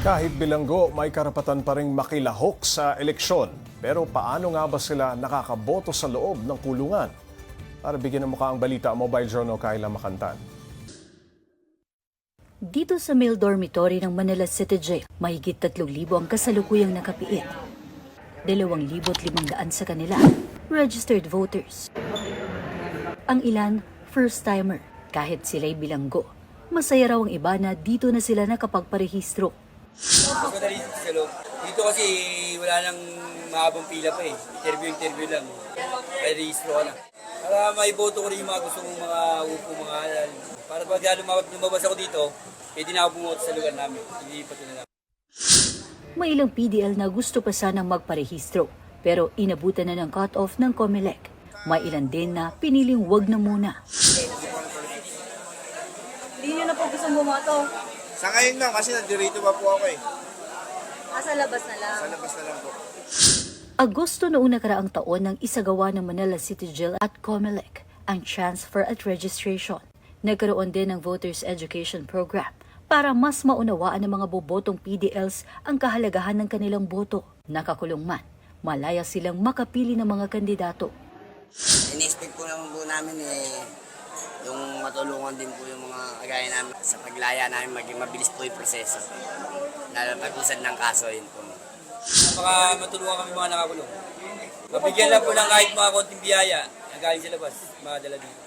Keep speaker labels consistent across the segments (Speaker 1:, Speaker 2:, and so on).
Speaker 1: Kahit bilanggo, may karapatan pa rin makilahok sa eleksyon. Pero paano nga ba sila nakakaboto sa loob ng kulungan? Para bigyan ng mukha ang balita, Mobile Journal Kayla Makantan.
Speaker 2: Dito sa male dormitory ng Manila City Jail, mahigit 3,000 ang kasalukuyang nakapiit. 2,500 sa kanila, registered voters. Ang ilan, first-timer, kahit sila'y bilanggo. Masaya raw ang iba na dito na sila nakapagparehistro.
Speaker 3: Madali dito sa loob. Dito kasi wala nang mahabang pila pa eh. Interview lang. May rehistro ka na. Para may boto ko rin yung mga gusto mong mga upo, mga halal. Para pag lumabas ako dito, pwede na ako bumoto sa lugar namin. Hindi pa ito na lang.
Speaker 2: May ilang PDL na gusto pa sanang magparehistro, pero inabutan na ng cut-off ng COMELEC. May ilan din na piniling wag na muna.
Speaker 4: Hindi nyo na po gustong bumoto?
Speaker 5: Sa ngayon lang, kasi nandirito pa po ako eh.
Speaker 4: Sa labas na lang?
Speaker 5: Sa labas na lang po.
Speaker 2: Agosto noong nakaraang taon nang isagawa ng Manila City Jail at COMELEC ang transfer at registration. Nagkaroon din ng Voters Education Program para mas maunawaan ng mga bobotong PDLs ang kahalagahan ng kanilang boto. Nakakulong man, malaya silang makapili ng mga kandidato.
Speaker 6: Ini-expect po naman po namin yung matulungan din po yung mga kagaya namin sa paglaya namin maging mabilis po yung proseso. Lalo pag-usad ng kaso yun po.
Speaker 3: Baka matulungan kami mga nakakulong. Mabigyan lang po ng kahit mga konting biyaya na galing sa labas, makadala dito.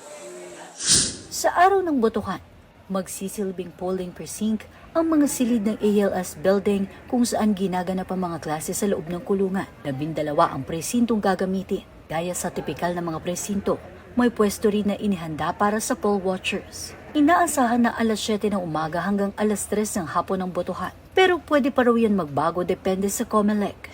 Speaker 2: Sa araw ng botohan, magsisilbing polling precinct ang mga silid ng ALS building kung saan ginaganap ang mga klase sa loob ng kulungan. 12 ang presintong gagamitin. Gaya sa tipikal na mga presinto, may pwesto rin na inihanda para sa poll watchers. Inaasahan na alas 7 ng umaga hanggang alas 3 ng hapon ang botohan. Pero pwede pa raw yan magbago depende sa COMELEC.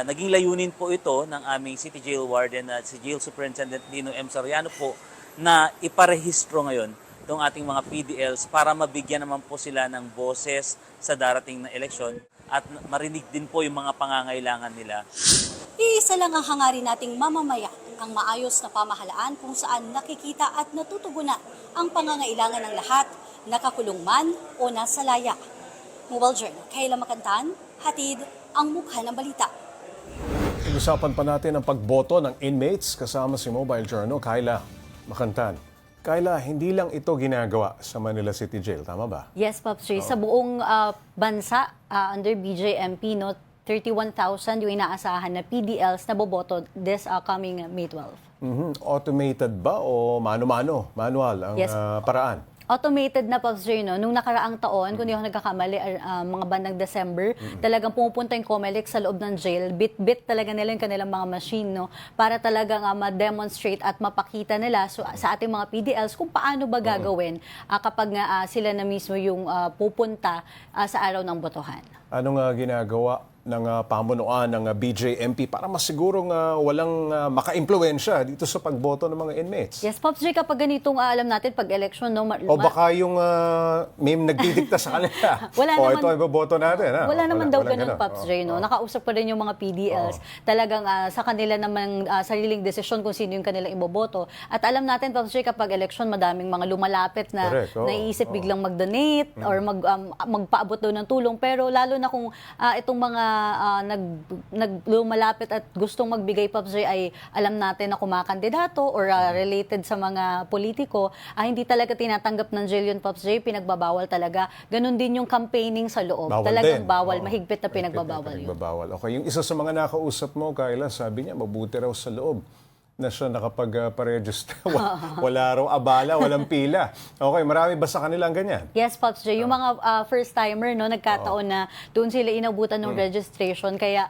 Speaker 7: Naging layunin po ito ng aming City Jail Warden at si Jail Superintendent Dino M. Soriano po na iparehistro ngayon itong ating mga PDLs para mabigyan naman po sila ng boses sa darating na eleksyon at marinig din po yung mga pangangailangan nila.
Speaker 4: Iisa lang ang hangarin nating mamamayan, ang maayos na pamahalaan kung saan nakikita at natutugunan ang pangangailangan ng lahat, nakakulong man o nasa laya. Mobile Journal, Kayla Makantan, hatid ang mukha ng balita.
Speaker 1: Pag-usapan pa natin ang pagboto ng inmates kasama si Mobile Journal Kayla Makantan. Kayla, hindi lang ito ginagawa sa Manila City Jail, tama ba?
Speaker 8: Yes, Pops Ray. Sa buong bansa, under BJMP, 31,000 yung inaasahan na PDLs na boboto this coming May 12.
Speaker 1: Automated ba o mano-mano, manual ang
Speaker 8: Yes.
Speaker 1: paraan?
Speaker 8: Automated na, Pops Ray, no? Nung nakaraang taon, kung di ako nagkakamali, mga bandang December, talagang pumupunta yung COMELEC sa loob ng jail. Bit-bit talaga nila yung kanilang mga machine, no? Para talagang ma-demonstrate at mapakita nila sa ating mga PDLs kung paano ba gagawin kapag nga sila na mismo yung pupunta sa araw ng botohan.
Speaker 1: Anong ginagawa ng pamunuan ng BJMP para masigurong walang maka-impluwensya dito sa pagboto ng mga inmates?
Speaker 8: Yes, Pops Ray, kapag ganitong alam natin, pag election, no?
Speaker 1: O baka yung may nagdidikta sa kanila.
Speaker 8: Wala
Speaker 1: o
Speaker 8: naman,
Speaker 1: ito, iboboto natin.
Speaker 8: Wala naman daw
Speaker 1: walang
Speaker 8: ganun, Pops Ray, no? Nakausap pa rin yung mga PDLs. Talagang sa kanila naman sariling desisyon kung sino yung kanilang iboboto. At alam natin, Pops Ray, kapag election, madaming mga lumalapit na
Speaker 1: Correct,
Speaker 8: naiisip biglang mag-donate or magpaabot daw ng tulong. Pero lalo na kung itong mga naglumalapit at gustong magbigay, Pops Ray, ay alam natin na kumakandidato or related sa mga politiko, hindi talaga tinatanggap ng jail yun, Pops Ray. Pinagbabawal talaga. Ganon din yung campaigning sa loob.
Speaker 1: Bawal
Speaker 8: Talagang
Speaker 1: din.
Speaker 8: bawal. Mahigpit na pinagbabawal yun.
Speaker 1: Pinagbabawal. Okay, yung isa sa mga nakausap mo, Kayla, sabi niya, mabuti raw sa loob na siya nakapag-register. Wala raw abala, walang pila. Okay, marami ba sa kanila ang ganyan?
Speaker 8: Yes, Pops Ray. Yung mga first-timer, no, nagkataon na doon sila inabutan ng registration. Kaya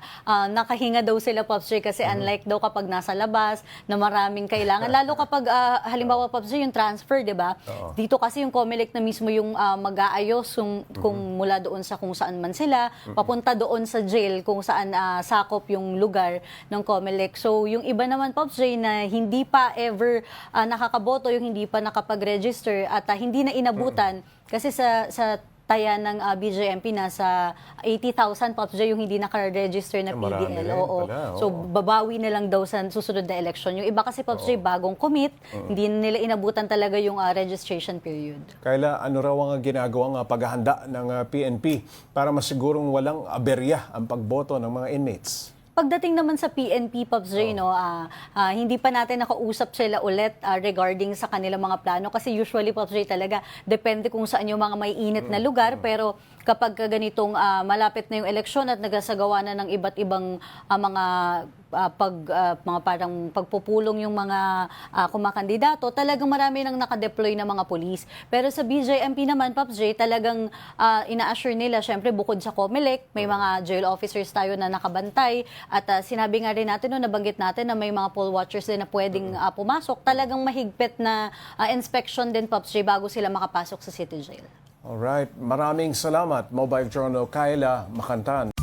Speaker 8: nakahinga daw sila, Pops Ray, kasi unlike daw kapag nasa labas na maraming kailangan. Lalo kapag, halimbawa, Pops Ray, yung transfer, di ba? Dito kasi yung COMELEC na mismo yung mag-aayos kung mula doon sa kung saan man sila, papunta doon sa jail kung saan sakop yung lugar ng COMELEC. So, yung iba naman, Pops Ray, na hindi pa ever nakakaboto, yung hindi pa nakapag-register at hindi na inabutan kasi sa taya ng BJMP nasa 80,000 Pops J yung hindi naka-register na
Speaker 1: Marami
Speaker 8: PDL.
Speaker 1: rin
Speaker 8: Oo.
Speaker 1: pala, oo.
Speaker 8: So babawi na lang daw sa susunod na eleksyon. Yung iba kasi Pops J bagong commit, hindi nila inabutan talaga yung registration period.
Speaker 1: Kayla, ano raw ang ginagawang paghahanda ng PNP para masigurong walang aberya ang pagboto ng mga inmates?
Speaker 8: Pagdating naman sa PNP, Pops J, no, hindi pa natin nakausap sila ulit regarding sa kanilang mga plano. Kasi usually, Pops J, talaga, depende kung saan yung mga may init na lugar. Pero kapag ganitong malapit na yung eleksyon at nagsasagawa na ng iba't ibang mga mga parang pagpupulong yung mga kumakandidato, talagang marami nang nakadeploy na mga polis. Pero sa BJMP naman, Pops J, talagang ina-assure nila, syempre bukod sa COMELEC, may mga jail officers tayo na nakabantay. At sinabi nga rin natin, no, nabanggit natin na may mga poll watchers din na pwedeng pumasok. Talagang mahigpit na inspection din, Pops J, bago sila makapasok sa City Jail.
Speaker 1: Alright, maraming salamat, Mobile Journal Kayla Makantan.